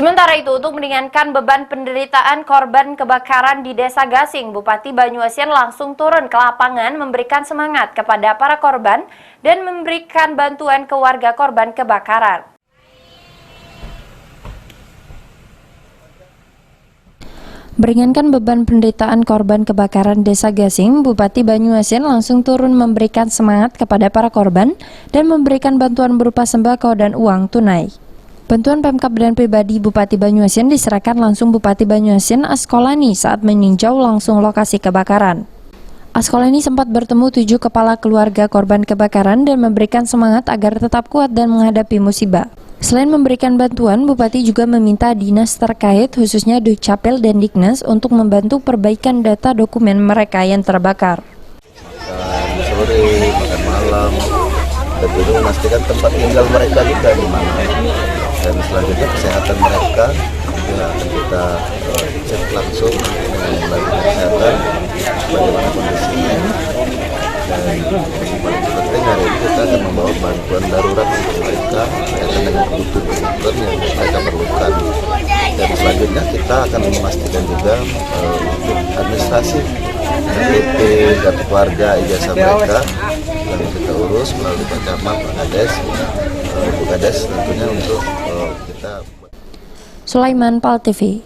Sementara itu, untuk meringankan beban penderitaan korban kebakaran di Desa Gasing, Bupati Banyuasin langsung turun ke lapangan memberikan semangat kepada para korban dan memberikan bantuan ke warga korban kebakaran. Meringankan beban penderitaan korban kebakaran Desa Gasing, Bupati Banyuasin langsung turun memberikan semangat kepada para korban dan memberikan bantuan berupa sembako dan uang tunai. Bantuan Pemkab dan pribadi Bupati Banyuasin diserahkan langsung Bupati Banyuasin Askolani saat meninjau langsung lokasi kebakaran. Askolani sempat bertemu 7 kepala keluarga korban kebakaran dan memberikan semangat agar tetap kuat dan menghadapi musibah. Selain memberikan bantuan, Bupati juga meminta dinas terkait khususnya Dukcapil dan Diknas untuk membantu perbaikan data dokumen mereka yang terbakar. Makan sore, makan malam, dan juga memastikan tempat tinggal mereka juga di mana. Dan selanjutnya kesehatan mereka juga akan kita cek langsung dengan lembaga kesehatan bagaimana kondisinya. Dan yang paling penting hari ini kita akan membawa bantuan darurat untuk mereka berkaitan dengan kebutuhan yang mereka perlukan. Dan selanjutnya kita akan memastikan juga untuk administrasi KTP dan keluarga ijazah mereka yang kita urus melalui Pak Camat, Pak Kades, Bu Kades tentunya untuk kita. Sulaiman, PAL TV.